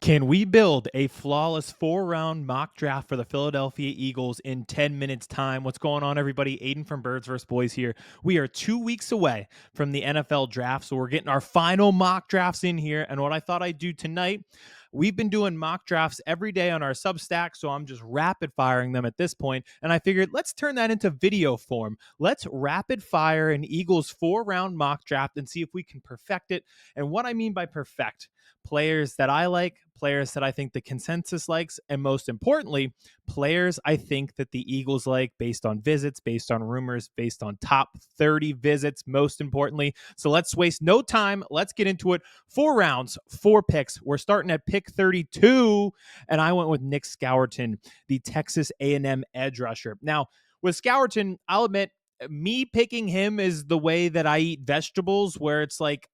Can we build a flawless 4-round mock draft for the Philadelphia Eagles in 10 minutes time? What's going on, everybody? Aidan from Birds vs. Boys here. We are 2 weeks away from the NFL draft, so we're getting our final mock drafts in here. And what I thought I'd do tonight, we've been doing mock drafts every day on our Substack, so I'm just rapid firing them at this point. And I figured, let's turn that into video form. Let's rapid fire an Eagles 4-round mock draft and see if we can perfect it. And what I mean by perfect, players that I like, players that I think the consensus likes, and most importantly, players I think that the Eagles like based on visits, based on rumors, based on top 30 visits, most importantly. So let's waste no time. Let's get into it. 4 rounds, 4 picks. We're starting at pick 32, and I went with Nick Scourton, the Texas A&M edge rusher. Now, with Scourton, I'll admit, me picking him is the way that I eat vegetables, where it's like,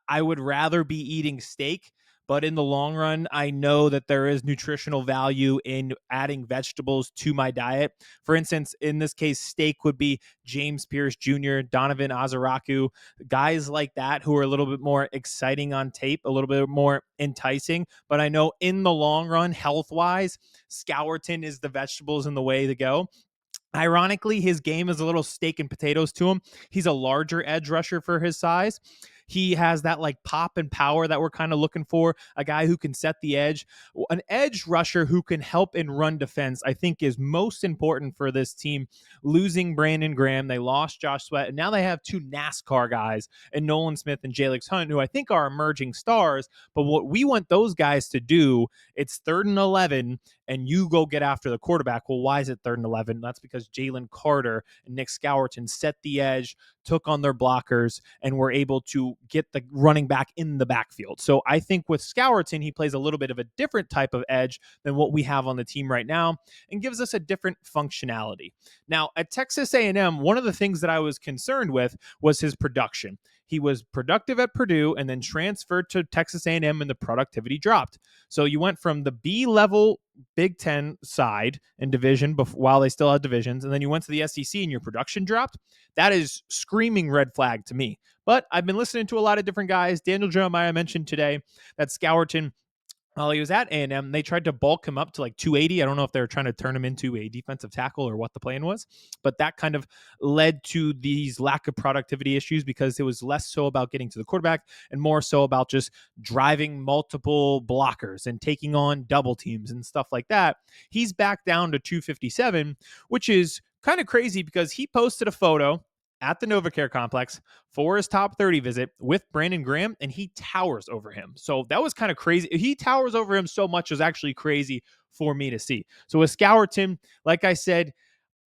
I would rather be eating steak, but in the long run, I know that there is nutritional value in adding vegetables to my diet. For instance, in this case, steak would be James Pierce Jr., Donovan Azaraku, guys like that who are a little bit more exciting on tape, a little bit more enticing. But I know in the long run, health-wise, Scourton is the vegetables and the way to go. Ironically, his game is a little steak and potatoes to him. He's a larger edge rusher for his size. He has that like pop and power that we're kind of looking for, a guy who can set the edge. An edge rusher who can help in run defense, I think, is most important for this team. Losing Brandon Graham, they lost Josh Sweat, and now they have 2 NASCAR guys and Nolan Smith and Jaylen Hunt, who I think are emerging stars. But what we want those guys to do, it's 3rd and 11, and you go get after the quarterback. Well, why is it 3rd and 11? That's because Jalen Carter and Nick Scourton set the edge, took on their blockers, and were able to get the running back in the backfield. So I think with Scourton, he plays a little bit of a different type of edge than what we have on the team right now and gives us a different functionality. Now, at Texas A&M, one of the things that I was concerned with was his production. He was productive at Purdue and then transferred to Texas A&M, and the productivity dropped. So you went from the B-level Big Ten side and division while they still had divisions, and then you went to the SEC and your production dropped. That is screaming red flag to me. But I've been listening to a lot of different guys. Daniel Jeremiah mentioned today that Scourton, while he was at A&M, they tried to bulk him up to like 280. I don't know if they were trying to turn him into a defensive tackle or what the plan was, but that kind of led to these lack of productivity issues because it was less so about getting to the quarterback and more so about just driving multiple blockers and taking on double teams and stuff like that. He's back down to 257, which is kind of crazy because he posted a photo at the NovaCare complex for his top 30 visit with Brandon Graham, and he towers over him. So that was kind of crazy. He towers over him so much is actually crazy for me to see. So with Scourton, like I said,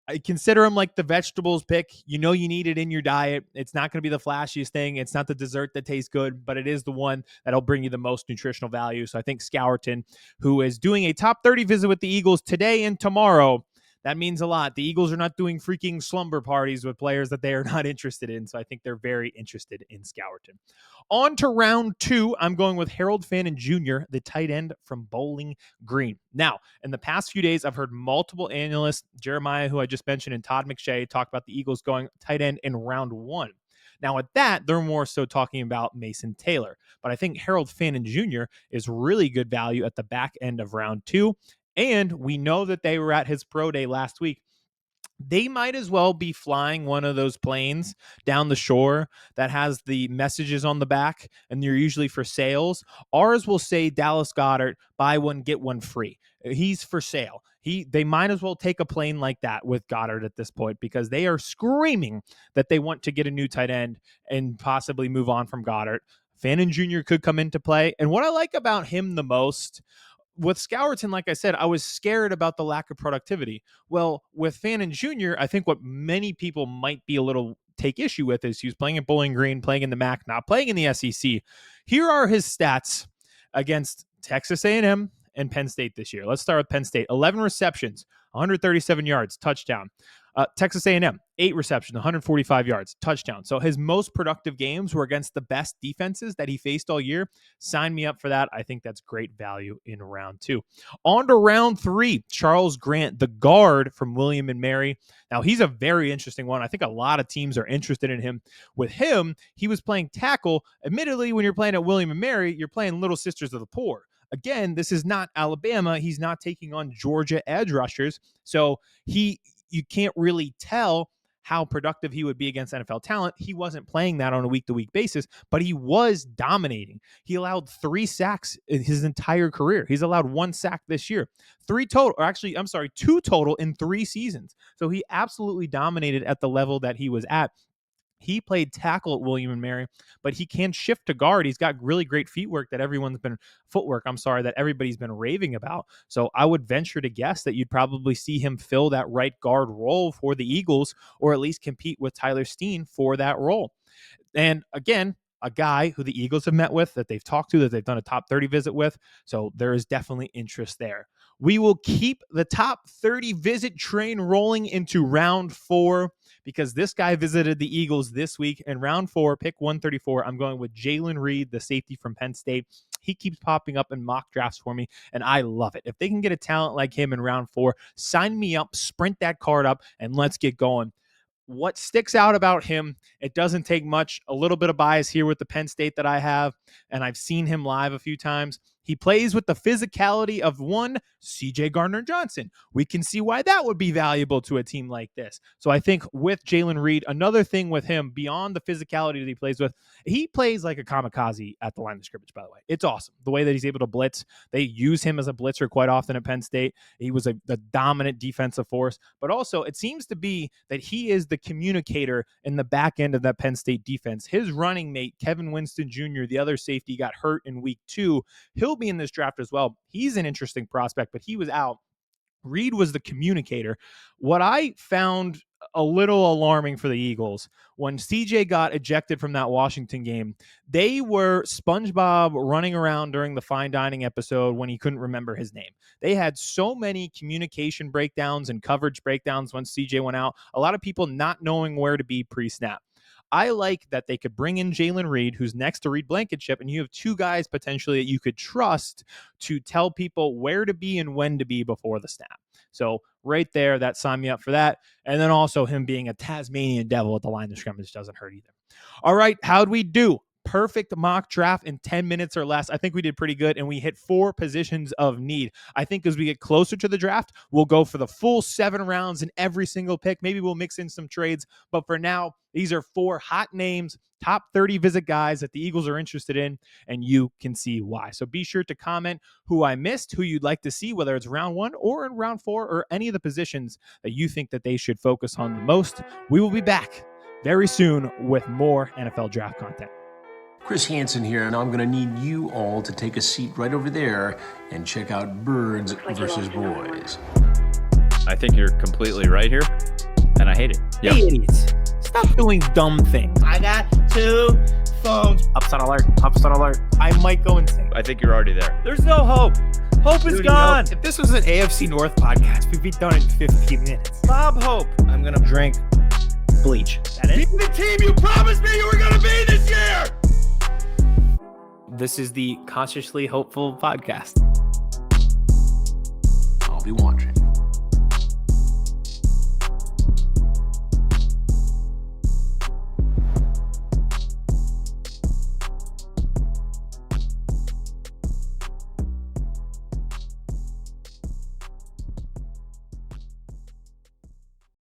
I consider him like the vegetables pick. You know you need it in your diet. It's not going to be the flashiest thing. It's not the dessert that tastes good, but it is the one that'll bring you the most nutritional value. So I think Scourton, who is doing a top 30 visit with the Eagles today and tomorrow, that means a lot. The Eagles are not doing freaking slumber parties with players that they are not interested in. So I think they're very interested in Scourton. On to round 2, I'm going with Harold Fannin Jr., the tight end from Bowling Green. Now, in the past few days, I've heard multiple analysts, Jeremiah, who I just mentioned, and Todd McShay, talk about the Eagles going tight end in round 1. Now, at that, they're more so talking about Mason Taylor. But I think Harold Fannin Jr. is really good value at the back end of round 2. And we know that they were at his pro day last week. They might as well be flying one of those planes down the shore that has the messages on the back, and they're usually for sales. Ours will say Dallas Goedert, buy one, get one free. He's for sale. They might as well take a plane like that with Goddard at this point because they are screaming that they want to get a new tight end and possibly move on from Goddard. Fannin Jr. could come into play. And what I like about him the most, with Scourton, like I said, I was scared about the lack of productivity. Well, with Fannin Jr., I think what many people might be a little take issue with is he was playing at Bowling Green, playing in the MAC, not playing in the SEC. Here are his stats against Texas A&M and Penn State this year. Let's start with Penn State. 11 receptions, 137 yards, touchdown. Texas A&M, 8 receptions, 145 yards, touchdown. So his most productive games were against the best defenses that he faced all year. Sign me up for that. I think that's great value in round 2. On to round 3, Charles Grant, the guard from William and Mary. Now, he's a very interesting one. I think a lot of teams are interested in him. With him, he was playing tackle. Admittedly, when you're playing at William and Mary, you're playing Little Sisters of the Poor. again, this is not Alabama. He's not taking on Georgia edge rushers. So you can't really tell how productive he would be against NFL talent. He wasn't playing that on a week-to-week basis, but he was dominating. He allowed 3 sacks in his entire career. He's allowed 1 sack this year. 2 total in 3 seasons. So he absolutely dominated at the level that he was at. He played tackle at William & Mary, but he can shift to guard. He's got really great footwork that everybody's been raving about. So I would venture to guess that you'd probably see him fill that right guard role for the Eagles, or at least compete with Tyler Steen for that role. And again, a guy who the Eagles have met with, that they've talked to, that they've done a top 30 visit with. So there is definitely interest there. We will keep the top 30 visit train rolling into round 4, because this guy visited the Eagles this week. In round 4, pick 134, I'm going with Jaylen Reed, the safety from Penn State. He keeps popping up in mock drafts for me, and I love it. If they can get a talent like him in round 4, sign me up, sprint that card up, and let's get going. What sticks out about him, it doesn't take much, a little bit of bias here with the Penn State that I have, and I've seen him live a few times. He plays with the physicality of one C.J. Gardner-Johnson. We can see why that would be valuable to a team like this. So I think with Jaylen Reed, another thing with him, beyond the physicality that he plays with, he plays like a kamikaze at the line of scrimmage, by the way. It's awesome. The way that he's able to blitz. They use him as a blitzer quite often at Penn State. He was the dominant defensive force. But also, it seems to be that he is the communicator in the back end of that Penn State defense. His running mate, Kevin Winston Jr., the other safety, got hurt in week 2. He'll be in this draft as well. He's an interesting prospect, but he was out. Reed was the communicator. What I found a little alarming for the Eagles, when CJ got ejected from that Washington game, they were SpongeBob running around during the fine dining episode when he couldn't remember his name. They had so many communication breakdowns and coverage breakdowns once CJ went out. A lot of people not knowing where to be pre-snap. I like that they could bring in Jaylen Reed, who's next to Reed Blankenship, and you have 2 guys potentially that you could trust to tell people where to be and when to be before the snap. So right there, that signed me up for that. And then also him being a Tasmanian devil at the line of scrimmage doesn't hurt either. All right, how'd we do? Perfect mock draft in 10 minutes or less. I think we did pretty good, and we hit 4 positions of need. I think as we get closer to the draft, we'll go for the full 7 rounds in every single pick. Maybe we'll mix in some trades, but for now, these are 4 hot names, top 30 visit guys that the Eagles are interested in, and you can see why. So be sure to comment who I missed, who you'd like to see, whether it's round 1 or in round 4, or any of the positions that you think that they should focus on the most. We will be back very soon with more NFL draft content. Chris Hansen here, and I'm going to need you all to take a seat right over there and check out Birds versus Boys. I think you're completely right here, and I hate it. Yep. Hey, idiots. Stop doing dumb things. I got 2 phones. Upset alert. Upset alert. I might go insane. I think you're already there. There's no hope. Hope is gone. If this was an AFC North podcast, we'd be done in 15 minutes. Bob Hope. I'm going to drink bleach. That is the team you promised me you were going to be this year. This is the Cautiously Hopeful podcast. I'll be watching.